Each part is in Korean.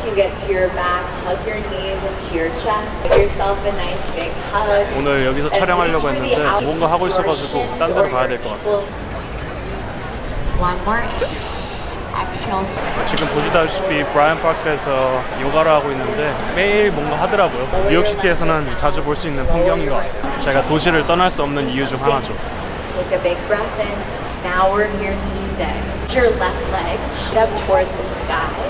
to get to your back, hug your knees into your chest, give yourself a nice big hug. 오늘 여기서 촬영하려고 했는데 뭔가 하고 있어가지고 딴 데로 가야 될 것 같아요. One more. Exhale. 지금 보시다시피 브라이언 파크에서 요가를 하고 있는데 매일 뭔가 하더라고요. 뉴욕시티에서는 자주 볼 수 있는 풍경인 것 같아요. 제가 도시를 떠날 수 없는 이유 중 하나죠. Take a big breath in. Now we're here to stay. Your left leg up toward the sky.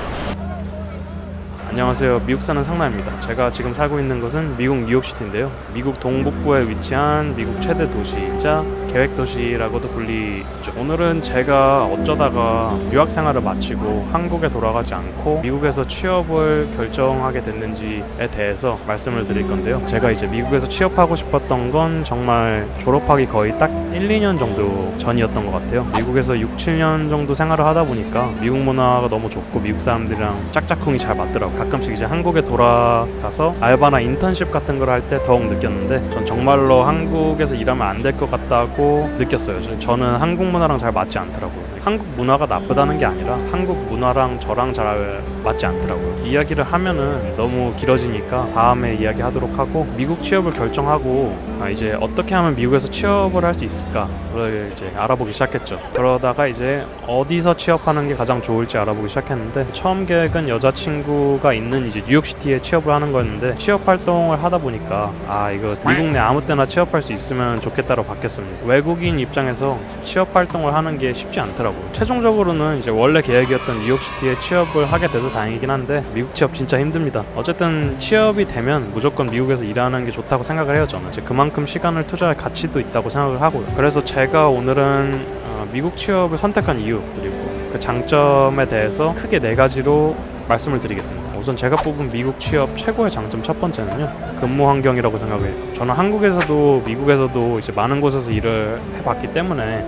안녕하세요. 미국 사는 상남입니다. 제가 지금 살고 있는 곳은 미국 뉴욕시티인데요. 미국 동북부에 위치한 미국 최대 도시이자 계획도시라고도 불리죠. 오늘은 제가 어쩌다가 유학 생활을 마치고 한국에 돌아가지 않고 미국에서 취업을 결정하게 됐는지에 대해서 말씀을 드릴 건데요. 제가 이제 미국에서 취업하고 싶었던 건 정말 졸업하기 거의 딱 1, 2년 정도 전이었던 것 같아요. 미국에서 6, 7년 정도 생활을 하다 보니까 미국 문화가 너무 좋고 미국 사람들이랑 짝짝꿍이 잘 맞더라고요. 가끔씩 이제 한국에 돌아가서 알바나 인턴십 같은 걸 할 때 더욱 느꼈는데 전 정말로 한국에서 일하면 안 될 것 같다고 느꼈어요. 저는 한국 문화랑 잘 맞지 않더라고요. 한국 문화가 나쁘다는 게 아니라 한국 문화랑 저랑 잘 맞지 않더라고요. 이야기를 하면은 너무 길어지니까 다음에 이야기하도록 하고 미국 취업을 결정하고 이제 어떻게 하면 미국에서 취업을 할 수 있을까를 이제 알아보기 시작했죠. 그러다가 이제 어디서 취업하는 게 가장 좋을지 알아보기 시작했는데 처음 계획은 여자친구가 있는 이제 뉴욕시티에 취업을 하는 거였는데 취업 활동을 하다 보니까 이거 미국 내 아무 때나 취업할 수 있으면 좋겠다로 바뀌었습니다. 외국인 입장에서 취업 활동을 하는 게 쉽지 않더라고요. 최종적으로는 이제 원래 계획이었던 뉴욕시티에 취업을 하게 돼서 다행이긴 한데 미국 취업 진짜 힘듭니다. 어쨌든 취업이 되면 무조건 미국에서 일하는 게 좋다고 생각을 해요. 저는 이제 그만큼 시간을 투자할 가치도 있다고 생각을 하고요. 그래서 제가 오늘은 미국 취업을 선택한 이유 그리고 그 장점에 대해서 크게 4가지로 말씀을 드리겠습니다. 우선 제가 뽑은 미국 취업 최고의 장점 첫 번째는요, 근무 환경이라고 생각해요. 저는 한국에서도 미국에서도 이제 많은 곳에서 일을 해봤기 때문에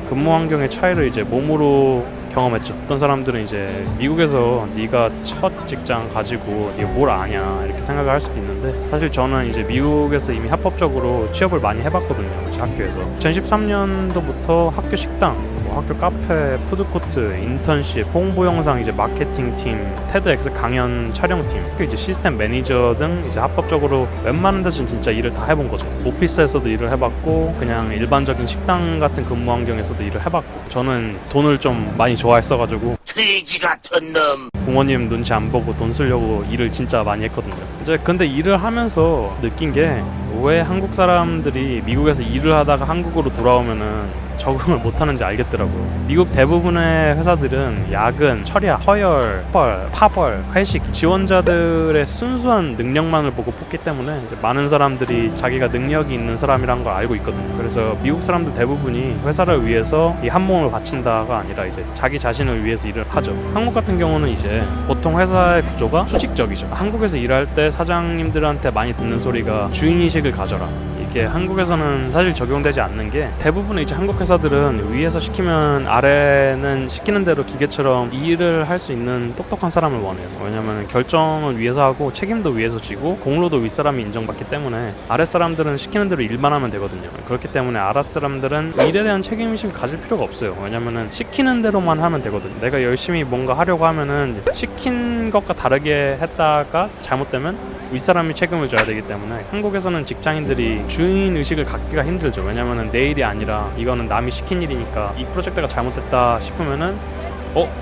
근무 환경의 차이를 이제 몸으로 경험했죠. 어떤 사람들은 이제 미국에서 네가 첫 직장 가지고 네가 뭘 아냐 이렇게 생각을 할 수도 있는데 사실 저는 이제 미국에서 이미 합법적으로 취업을 많이 해봤거든요. 학교에서 2013년도부터 학교 식당, 학교 카페, 푸드코트, 인턴십, 홍보 영상 이제 마케팅 팀, 테드엑스 강연 촬영팀, 학교 이제 시스템 매니저 등 이제 합법적으로 웬만한 데서는 진짜 일을 다 해본 거죠. 오피스에서도 일을 해봤고 그냥 일반적인 식당 같은 근무 환경에서도 일을 해봤고 저는 돈을 좀 많이 좋아했어가지고 돼지 같은 놈. 부모님 눈치 안 보고 돈 쓰려고 일을 진짜 많이 했거든요. 이제 근데 일을 하면서 느낀 게 왜 한국 사람들이 미국에서 일을 하다가 한국으로 돌아오면은 적응을 못하는지 알겠더라고요. 미국 대부분의 회사들은 야근, 철야, 서열, 파벌, 회식 지원자들의 순수한 능력만을 보고 뽑기 때문에 이제 많은 사람들이 자기가 능력이 있는 사람이란 걸 알고 있거든요. 그래서 미국 사람들 대부분이 회사를 위해서 이 한 몸을 바친다가 아니라 이제 자기 자신을 위해서 일을 하죠. 한국 같은 경우는 이제 보통 회사의 구조가 수직적이죠. 한국에서 일할 때 사장님들한테 많이 듣는 소리가 주인의식을 가져라. 이게 한국에서는 사실 적용되지 않는 게 대부분의 이제 한국 회사들은 위에서 시키면 아래는 시키는 대로 기계처럼 일을 할 수 있는 똑똑한 사람을 원해요. 왜냐면 결정을 위에서 하고 책임도 위에서 지고 공로도 윗사람이 인정받기 때문에 아랫사람들은 시키는 대로 일만 하면 되거든요. 그렇기 때문에 아랫사람들은 일에 대한 책임의식을 가질 필요가 없어요. 왜냐면은 시키는 대로만 하면 되거든요. 내가 열심히 뭔가 하려고 하면은 시킨 것과 다르게 했다가 잘못되면 윗사람이 책임을 져야 되기 때문에 한국에서는 직장인들이 주인 의식을 갖기가 힘들죠. 왜냐면은 내 일이 아니라 이거는 남이 시킨 일이니까 이 프로젝트가 잘못됐다 싶으면은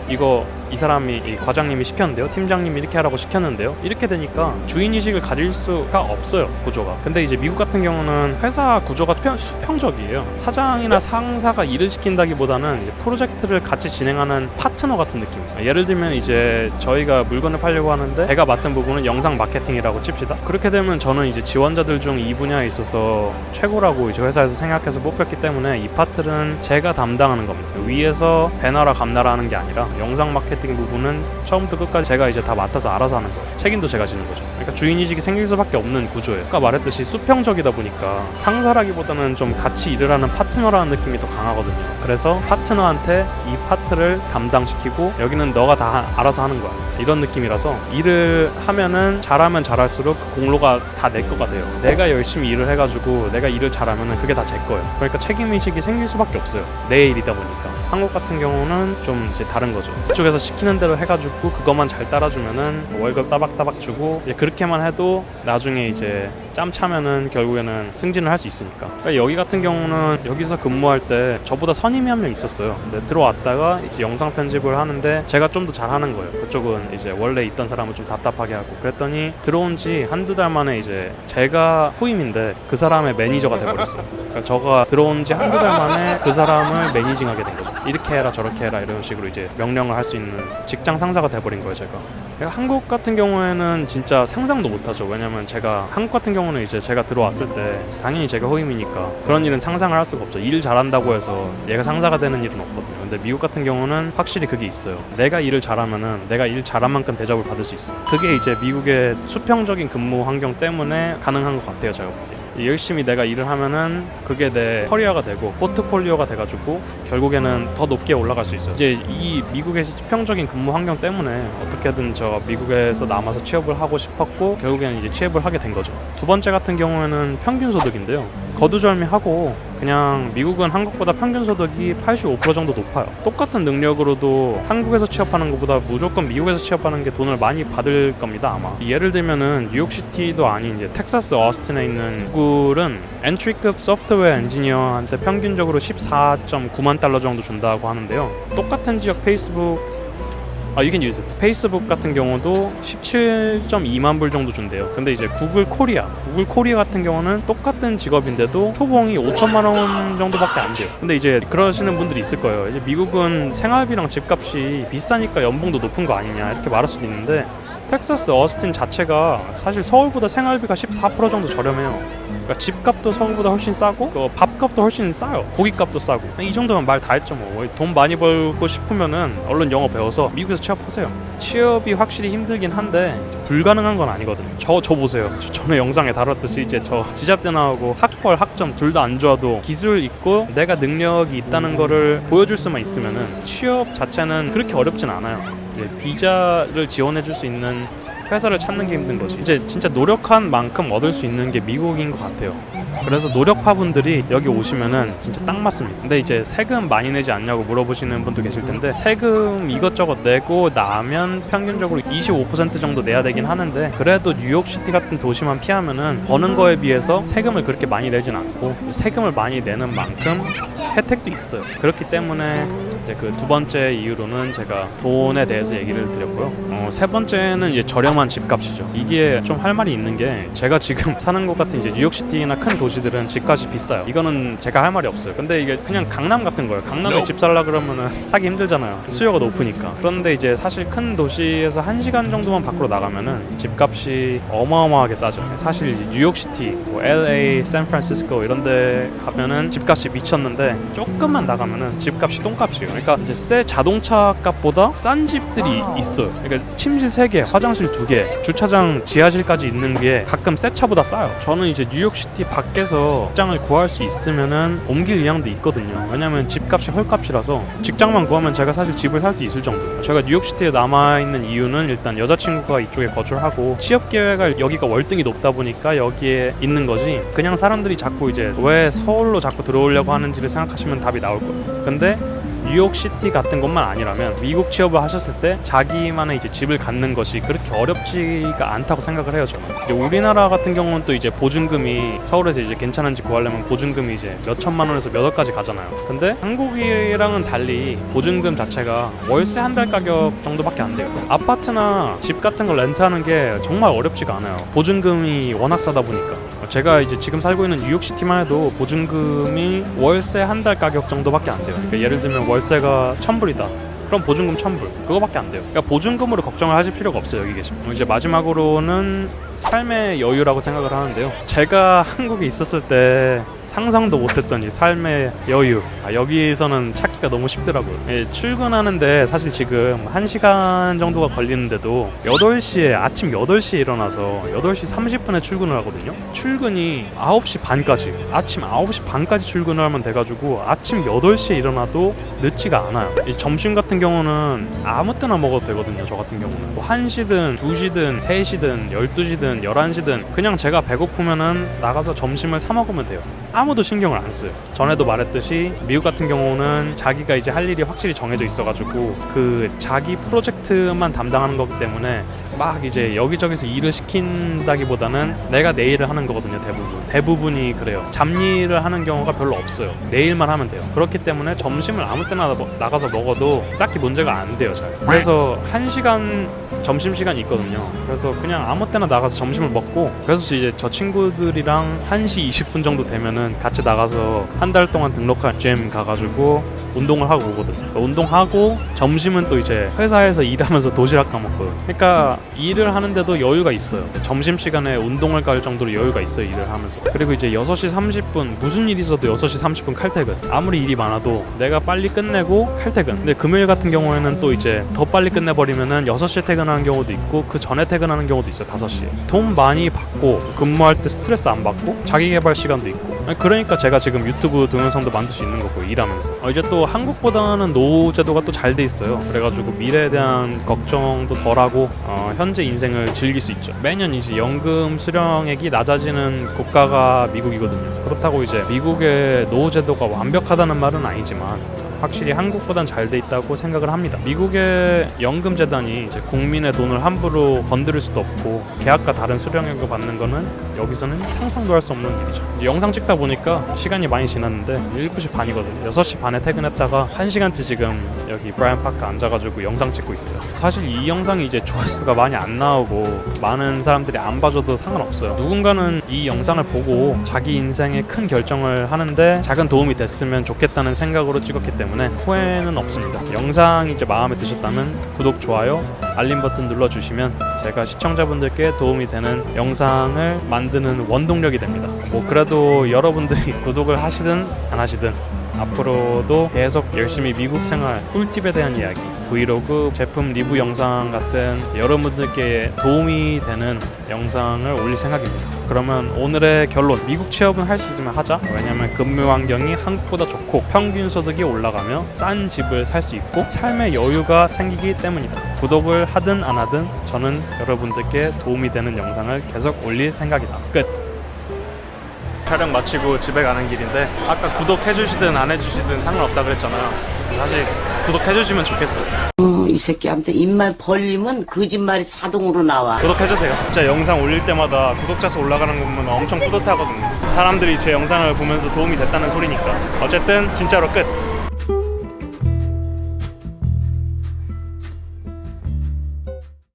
이거 이 사람이 이 과장님이 시켰는데요, 팀장님이 이렇게 하라고 시켰는데요, 이렇게 되니까 주인의식을 가질 수가 없어요, 구조가. 근데 이제 미국 같은 경우는 회사 구조가 수평적이에요. 사장이나 상사가 일을 시킨다기보다는 이제 프로젝트를 같이 진행하는 파트너 같은 느낌이에요. 예를 들면 이제 저희가 물건을 팔려고 하는데 제가 맡은 부분은 영상 마케팅이라고 칩시다. 그렇게 되면 저는 이제 지원자들 중 이 분야에 있어서 최고라고 이제 회사에서 생각해서 뽑혔기 때문에 이 파트는 제가 담당하는 겁니다. 위에서 배나라 감나라 하는 게 아니라 영상 마케팅 부분은 처음부터 끝까지 제가 이제 다 맡아서 알아서 하는 거예요. 책임도 제가 지는 거죠. 그러니까 주인의식이 생길 수밖에 없는 구조예요. 아까 말했듯이 수평적이다 보니까 상사라기보다는 좀 같이 일을 하는 파트너라는 느낌이 더 강하거든요. 그래서 파트너한테 이 파트를 담당시키고 여기는 너가 다 알아서 하는 거야, 이런 느낌이라서 일을 하면은 잘하면 잘할수록 그 공로가 다 내 거가 돼요. 내가 열심히 일을 해가지고 내가 일을 잘하면은 그게 다 제 거예요. 그러니까 책임의식이 생길 수밖에 없어요. 내 일이다 보니까. 한국 같은 경우는 좀 이제 다른 거죠. 그쪽에서 시키는 대로 해가지고 그것만 잘 따라주면은 월급 따박따박 주고 이제 그렇게만 해도 나중에 이제 짬 차면은 결국에는 승진을 할 수 있으니까. 그러니까 여기 같은 경우는 여기서 근무할 때 저보다 선임이 한 명 있었어요. 근데 들어왔다가 이제 영상 편집을 하는데 제가 좀 더 잘하는 거예요. 그쪽은 이제 원래 있던 사람을 좀 답답하게 하고 그랬더니 들어온 지 한두 달 만에 이제 제가 후임인데 그 사람의 매니저가 돼버렸어요. 그러니까 저가 들어온 지 한두 달 만에 그 사람을 매니징하게 된 거죠. 이렇게 해라 저렇게 해라 이런 식으로 이제 명령을 할 수 있는 직장 상사가 돼버린 거예요 제가. 그러니까 한국 같은 경우에는 진짜 상상도 못하죠. 왜냐면 제가 한국 같은 경우는 이제 제가 들어왔을 때 당연히 제가 후임이니까 그런 일은 상상을 할 수가 없죠. 일 잘한다고 해서 얘가 상사가 되는 일은 없거든요. 근데 미국 같은 경우는 확실히 그게 있어요. 내가 일을 잘하면은 내가 일 잘한 만큼 대접을 받을 수 있어요. 그게 이제 미국의 수평적인 근무 환경 때문에 가능한 것 같아요 제가 보기에. 열심히 내가 일을 하면은 그게 내 커리어가 되고 포트폴리오가 돼가지고 결국에는 더 높게 올라갈 수 있어요. 이제 이 미국의 수평적인 근무 환경 때문에 어떻게든 저 미국에서 남아서 취업을 하고 싶었고 결국에는 이제 취업을 하게 된 거죠. 두 번째 같은 경우에는 평균 소득인데요. 거두절미하고 그냥 미국은 한국보다 평균 소득이 85% 정도 높아요. 똑같은 능력으로도 한국에서 취업하는 것보다 무조건 미국에서 취업하는 게 돈을 많이 받을 겁니다 아마. 예를 들면은 뉴욕시티도 아닌 이제 텍사스 어스틴에 있는 구글은 엔트리급 소프트웨어 엔지니어한테 평균적으로 14.9만 달러 정도 준다고 하는데요. 똑같은 지역 페이스북 같은 경우도 17.2만 불 정도 준대요. 근데 이제 구글 코리아 같은 경우는 똑같은 직업인데도 초봉이 5천만 원 정도밖에 안 돼요. 근데 이제 그러시는 분들이 있을 거예요. 이제 미국은 생활비랑 집값이 비싸니까 연봉도 높은 거 아니냐 이렇게 말할 수도 있는데 텍사스 어스틴 자체가 사실 서울보다 생활비가 14% 정도 저렴해요. 그러니까 집값도 서울보다 훨씬 싸고 밥값도 훨씬 싸요. 고기값도 싸고. 이 정도면 말 다 했죠 뭐. 돈 많이 벌고 싶으면은 얼른 영어 배워서 미국에서 취업하세요. 취업이 확실히 힘들긴 한데 불가능한 건 아니거든요. 저 보세요. 전에 영상에 다뤘듯이 이제 저 지잡대 나오고 학벌 학점 둘 다 안 좋아도 기술 있고 내가 능력이 있다는 거를 보여줄 수만 있으면은 취업 자체는 그렇게 어렵진 않아요. 비자를 지원해 줄 수 있는 회사를 찾는 게 힘든 거지. 이제 진짜 노력한 만큼 얻을 수 있는 게 미국인 것 같아요. 그래서 노력파분들이 여기 오시면은 진짜 딱 맞습니다. 근데 이제 세금 많이 내지 않냐고 물어보시는 분도 계실 텐데 세금 이것저것 내고 나면 평균적으로 25% 정도 내야 되긴 하는데 그래도 뉴욕시티 같은 도시만 피하면은 버는 거에 비해서 세금을 그렇게 많이 내진 않고 세금을 많이 내는 만큼 혜택도 있어요. 그렇기 때문에 이제 그 두 번째 이유로는 제가 돈에 대해서 얘기를 드렸고요. 세 번째는 이제 저렴한 집값이죠. 이게 좀 할 말이 있는 게 제가 지금 사는 곳 같은 이제 뉴욕시티나 큰 도시들은 집값이 비싸요. 이거는 제가 할 말이 없어요. 근데 이게 그냥 강남 같은 거예요. 강남에 집 살라 그러면은 사기 힘들잖아요. 수요가 높으니까. 그런데 이제 사실 큰 도시에서 1시간 정도만 밖으로 나가면은 집값이 어마어마하게 싸죠. 사실 뉴욕시티, 뭐 LA, 샌프란시스코 이런 데 가면은 집값이 미쳤는데 조금만 나가면은 집값이 똥값이에요. 그러니까 이제 새 자동차 값보다 싼 집들이 있어요. 그러니까 침실 3개, 화장실 2개, 주차장 지하실까지 있는 게 가끔 새 차보다 싸요. 저는 이제 뉴욕시티 밖에서 직장을 구할 수 있으면은 옮길 의향도 있거든요. 왜냐면 집값이 헐값이라서 직장만 구하면 제가 사실 집을 살 수 있을 정도예요. 제가 뉴욕시티에 남아있는 이유는 일단 여자친구가 이쪽에 거주를 하고 취업 기회가 여기가 월등히 높다 보니까 여기에 있는 거지 그냥 사람들이 자꾸 이제 왜 서울로 자꾸 들어오려고 하는지를 생각하시면 답이 나올 거예요. 근데 뉴욕시티 같은 곳만 아니라면 미국 취업을 하셨을 때 자기만의 이제 집을 갖는 것이 그렇게 어렵지가 않다고 생각을 해요. 저는 이제 우리나라 같은 경우는 또 이제 보증금이 서울에서 이제 괜찮은 집 구하려면 보증금이 이제 몇 천만 원에서 몇 억까지 가잖아요. 근데 한국이랑은 달리 보증금 자체가 월세 한 달 가격 정도밖에 안 돼요. 아파트나 집 같은 걸 렌트하는 게 정말 어렵지가 않아요. 보증금이 워낙 싸다 보니까. 제가 이제 지금 살고 있는 뉴욕시티만 해도 보증금이 월세 한 달 가격 정도밖에 안 돼요. 그러니까 예를 들면 월세가 1,000불이다. 그럼 보증금 1,000불. 그거밖에 안 돼요. 그러니까 보증금으로 걱정을 하실 필요가 없어요. 여기 계시면. 이제 마지막으로는 삶의 여유라고 생각을 하는데요. 제가 한국에 있었을 때 상상도 못했던 이 삶의 여유. 여기서는 찾기가 너무 쉽더라고요. 출근하는데 사실 지금 1시간 정도가 걸리는데도 8시에 아침 8시에 일어나서 8시 30분에 출근을 하거든요. 출근이 9시 반까지 아침 9시 반까지 출근을 하면 돼가지고 아침 8시에 일어나도 늦지가 않아요. 이 점심 같은 같은 경우는 아무 때나 먹어도 되거든요. 저 같은 경우는 뭐 1시든 2시든 3시든 12시든 11시든 그냥 제가 배고프면은 나가서 점심을 사 먹으면 돼요. 아무도 신경을 안 써요. 전에도 말했듯이 미국 같은 경우는 자기가 이제 할 일이 확실히 정해져 있어가지고 그 자기 프로젝트만 담당하는 거기 때문에 막 이제 여기저기서 일을 시킨다기보다는 내가 내 일을 하는 거거든요. 대부분이 그래요. 잡일을 하는 경우가 별로 없어요. 내 일만 하면 돼요. 그렇기 때문에 점심을 아무 때나 나가서 먹어도 딱히 문제가 안 돼요. 잘. 그래서 1시간 점심시간이 있거든요. 그래서 그냥 아무 때나 나가서 점심을 먹고, 그래서 이제 저 친구들이랑 1시 20분 정도 되면은 같이 나가서 한 달 동안 등록한 짐 가가지고 운동을 하고 오거든요. 그러니까 운동하고 점심은 또 이제 회사에서 일하면서 도시락 까먹고요. 그러니까 일을 하는데도 여유가 있어요. 점심시간에 운동을 갈 정도로 여유가 있어요. 일을 하면서. 그리고 이제 6시 30분 무슨 일이 있어도 6시 30분 칼퇴근. 아무리 일이 많아도 내가 빨리 끝내고 칼퇴근. 근데 금요일 같은 경우에는 또 이제 더 빨리 끝내버리면은 6시에 퇴근하는 경우도 있고 그 전에 퇴근하는 경우도 있어요. 5시에. 돈 많이 받고 근무할 때 스트레스 안 받고 자기 개발 시간도 있고. 그러니까 제가 지금 유튜브 동영상도 만들 수 있는 거고 일하면서. 이제 또 한국보다는 노후 제도가 또 잘 돼 있어요. 그래가지고 미래에 대한 걱정도 덜하고 현재 인생을 즐길 수 있죠. 매년 이제 연금 수령액이 낮아지는 국가가 미국이거든요. 그렇다고 이제 미국의 노후 제도가 완벽하다는 말은 아니지만 확실히 한국보단 잘 돼 있다고 생각을 합니다. 미국의 연금 재단이 이제 국민의 돈을 함부로 건드릴 수도 없고 계약과 다른 수령액을 받는 거는 여기서는 상상도 할 수 없는 일이죠. 영상 찍다 보니까 시간이 많이 지났는데 7시 반이거든요. 6시 반에 퇴근했다가 1시간째 지금 여기 브라이언 파크 앉아가지고 영상 찍고 있어요. 사실 이 영상이 이제 조회수가 많이 안 나오고 많은 사람들이 안 봐줘도 상관없어요. 누군가는 이 영상을 보고 자기 인생에 큰 결정을 하는데 작은 도움이 됐으면 좋겠다는 생각으로 찍었기 때문에 후회는 없습니다. 영상이 이제 마음에 드셨다면 구독, 좋아요, 알림 버튼 눌러주시면 제가 시청자분들께 도움이 되는 영상을 만드는 원동력이 됩니다. 뭐 그래도 여러분들이 구독을 하시든 안 하시든 앞으로도 계속 열심히 미국 생활 꿀팁에 대한 이야기, 브이로그, 제품 리뷰 영상 같은 여러분들께 도움이 되는 영상을 올릴 생각입니다. 그러면 오늘의 결론, 미국 취업은 할 수 있으면 하자. 왜냐면 근무 환경이 한국보다 좋고 평균 소득이 올라가며 싼 집을 살 수 있고 삶의 여유가 생기기 때문이다. 구독을 하든 안 하든 저는 여러분들께 도움이 되는 영상을 계속 올릴 생각이다. 끝. 촬영 마치고 집에 가는 길인데 아까 구독해주시든 안 해주시든 상관없다 그랬잖아요. 사실 구독해주시면 좋겠어요. 이 새끼한테 입만 벌리면 거짓말이 자동으로 나와. 구독해주세요. 진짜 영상 올릴 때마다 구독자 수 올라가는 거 보면 엄청 뿌듯하거든요. 사람들이 제 영상을 보면서 도움이 됐다는 소리니까. 어쨌든 진짜로 끝.